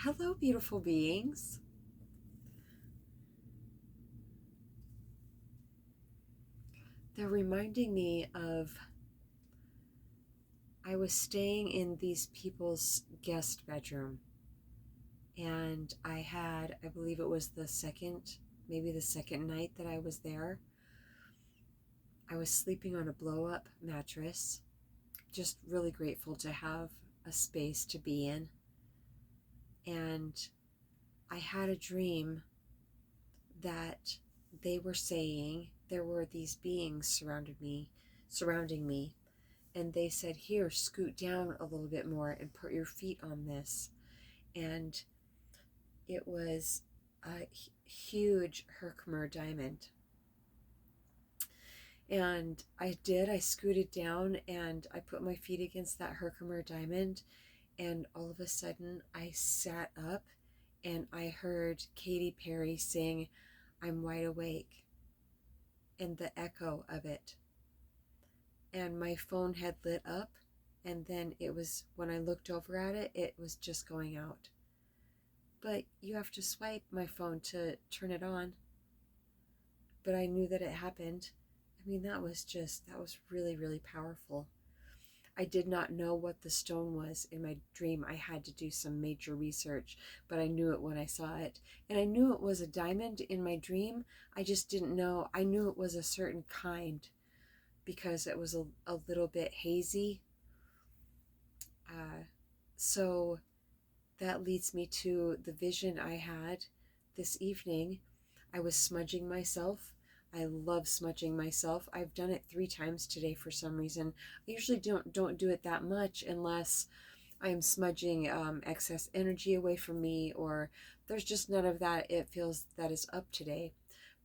Hello, beautiful beings. They're reminding me of I was staying in these people's guest bedroom, and I believe it was maybe the second night that I was there. I was sleeping on a blow up mattress, just really grateful to have a space to be in. And I had a dream that they were saying there were these beings surrounding me, and they said, here, scoot down a little bit more and put your feet on this. And it was a huge Herkimer diamond. And I scooted down and I put my feet against that Herkimer diamond, and all of a sudden I sat up and I heard Katy Perry sing I'm Wide Awake, and the echo of it. And my phone had lit up, and then it was, when I looked over at it, it was just going out. But you have to swipe my phone to turn it on. But I knew that it happened. I mean, that was really, really powerful. I did not know what the stone was in my dream. I had to do some major research, but I knew it when I saw it. And I knew it was a diamond in my dream. I just didn't know. I knew it was a certain kind because it was a little bit hazy. So that leads me to the vision I had this evening. I was smudging myself. I love smudging myself. I've done it 3 times today for some reason. I usually don't do it that much unless I'm smudging excess energy away from me, or there's just none of that. It feels that is up today.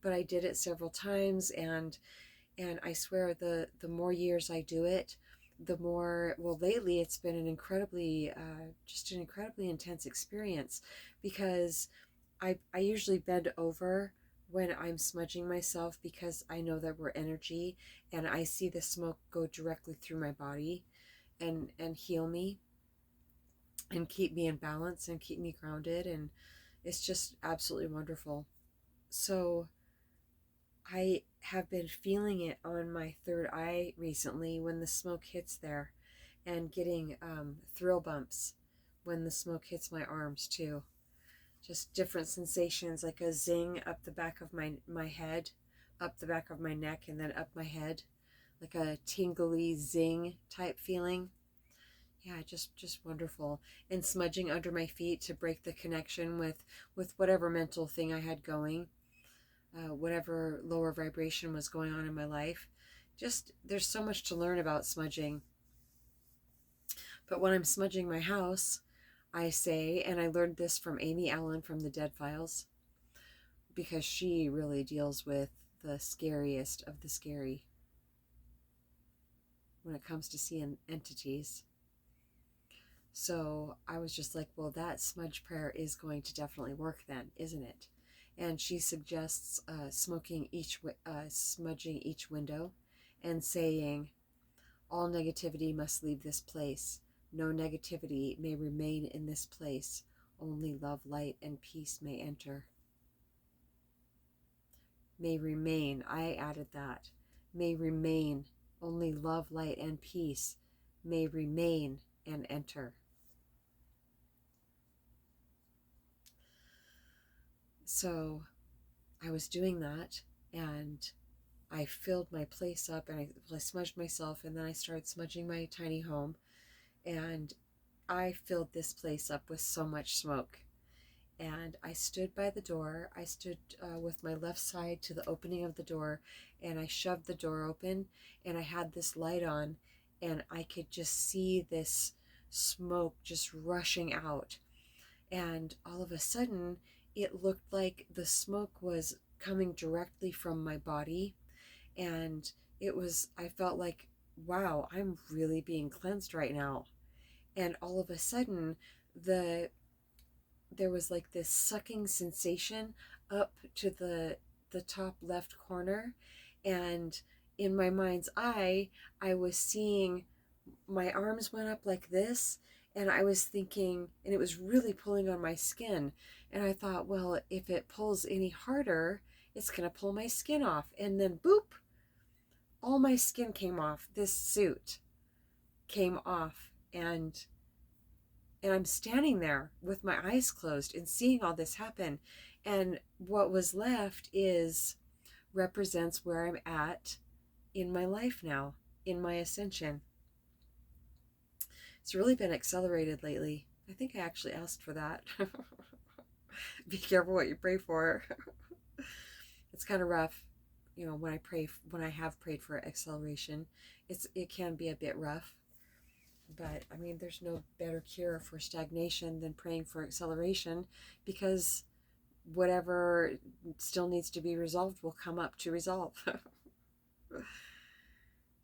But I did it several times, and I swear the more years I do it, the more, well, lately it's been an incredibly intense experience, because I usually bend over when I'm smudging myself because I know that we're energy, and I see the smoke go directly through my body and heal me and keep me in balance and keep me grounded, and it's just absolutely wonderful. So I have been feeling it on my third eye recently when the smoke hits there, and getting thrill bumps when the smoke hits my arms too. Just different sensations, like a zing up the back of my head, up the back of my neck, and then up my head, like a tingly zing type feeling. Yeah, just wonderful. And smudging under my feet to break the connection with whatever mental thing I had going, whatever lower vibration was going on in my life. Just, there's so much to learn about smudging. But when I'm smudging my house, I say, and I learned this from Amy Allen from the Dead Files, because she really deals with the scariest of the scary when it comes to seeing entities. So I was just like, well, that smudge prayer is going to definitely work then, isn't it? And she suggests smudging each window and saying, all negativity must leave this place. No negativity may remain in this place. Only love, light, and peace may enter. May remain, I added that. May remain. Only love, light, and peace may remain and enter. So I was doing that, and I filled my place up, and I smudged myself, and then I started smudging my tiny home, and I filled this place up with so much smoke. And I stood by the door. I stood with my left side to the opening of the door, and I shoved the door open, and I had this light on, and I could just see this smoke just rushing out. And all of a sudden, it looked like the smoke was coming directly from my body, and I felt like, wow, I'm really being cleansed right now. And all of a sudden, there was like this sucking sensation up to the top left corner, and in my mind's eye, I was seeing my arms went up like this, And I was thinking, and it was really pulling on my skin. And I thought, well, if it pulls any harder, it's going to pull my skin off. And then boop, all my skin came off. This suit came off. And I'm standing there with my eyes closed and seeing all this happen. And what was left represents where I'm at in my life now, in my ascension. It's really been accelerated lately. I think I actually asked for that. Be careful what you pray for. It's kind of rough, when I have prayed for acceleration. It can be a bit rough. But I mean, there's no better cure for stagnation than praying for acceleration, because whatever still needs to be resolved will come up to resolve.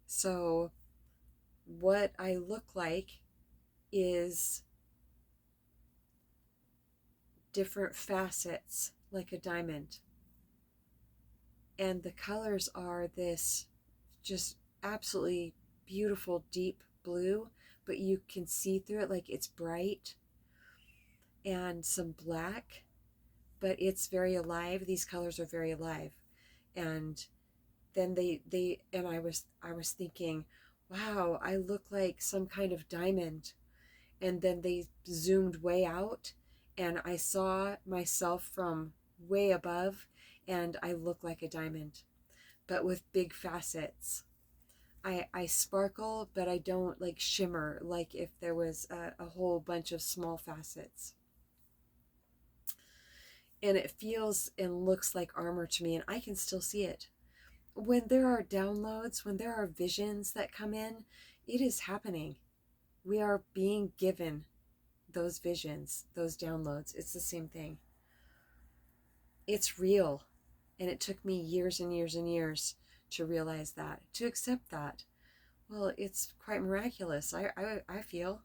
So what I look like is different facets, like a diamond. And the colors are this just absolutely beautiful deep blue, but you can see through it, like it's bright, and some black, but it's very alive. These colors are very alive. And then I was thinking, wow, I look like some kind of diamond. And then they zoomed way out, and I saw myself from way above, and I look like a diamond, but with big facets. I sparkle, but I don't like shimmer, like if there was a whole bunch of small facets. And it feels and looks like armor to me, and I can still see it. When there are downloads, when there are visions that come in, it is happening. We are being given those visions, those downloads. It's the same thing. It's real. And it took me years and years and years to realize that, to accept that. Well, it's quite miraculous, I feel.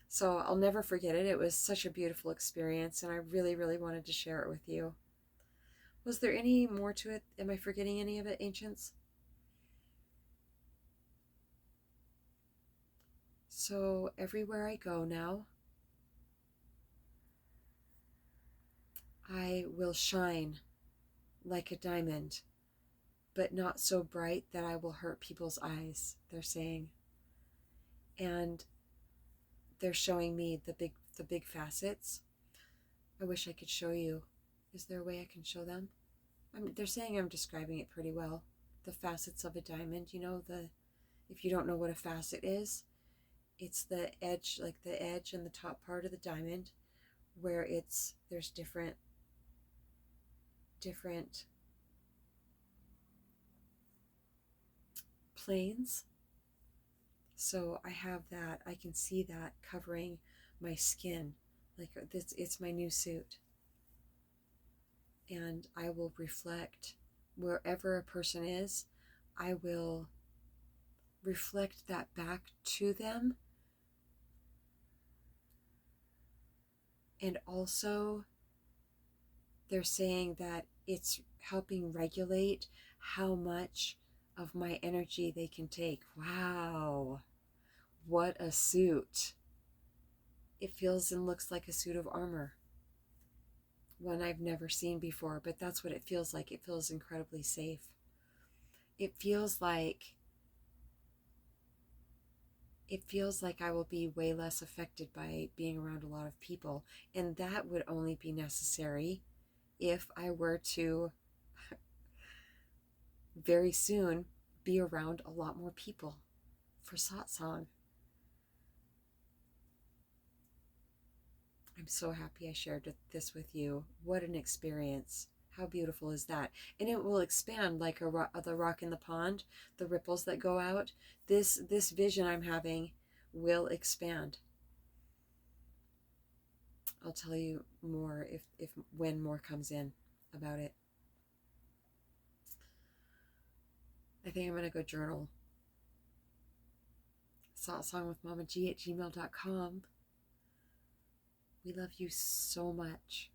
So I'll never forget it. It was such a beautiful experience, and I really, really wanted to share it with you. Was there any more to it? Am I forgetting any of it, ancients? So everywhere I go now, I will shine like a diamond, but not so bright that I will hurt people's eyes, they're saying. And they're showing me the big facets. I wish I could show you. Is there a way I can show them? They're saying I'm describing it pretty well. The facets of a diamond, if you don't know what a facet is, it's the edge, like the edge and the top part of the diamond, where there's different planes. So I have that. I can see that covering my skin, like this. It's my new suit, and I will reflect wherever a person is. I will reflect that back to them, and also they're saying that it's helping regulate how much of my energy they can take. Wow, what a suit. It feels and looks like a suit of armor, one I've never seen before, but that's what it feels like. It feels incredibly safe. It feels like I will be way less affected by being around a lot of people, and that would only be necessary if I were to very soon be around a lot more people for satsang. I'm so happy I shared this with you. What an experience. How beautiful is that? And it will expand like the rock in the pond, the ripples that go out. This vision I'm having will expand. I'll tell you more if when more comes in about it. I think I'm going to go journal. satsangwithmamaji@gmail.com. We love you so much.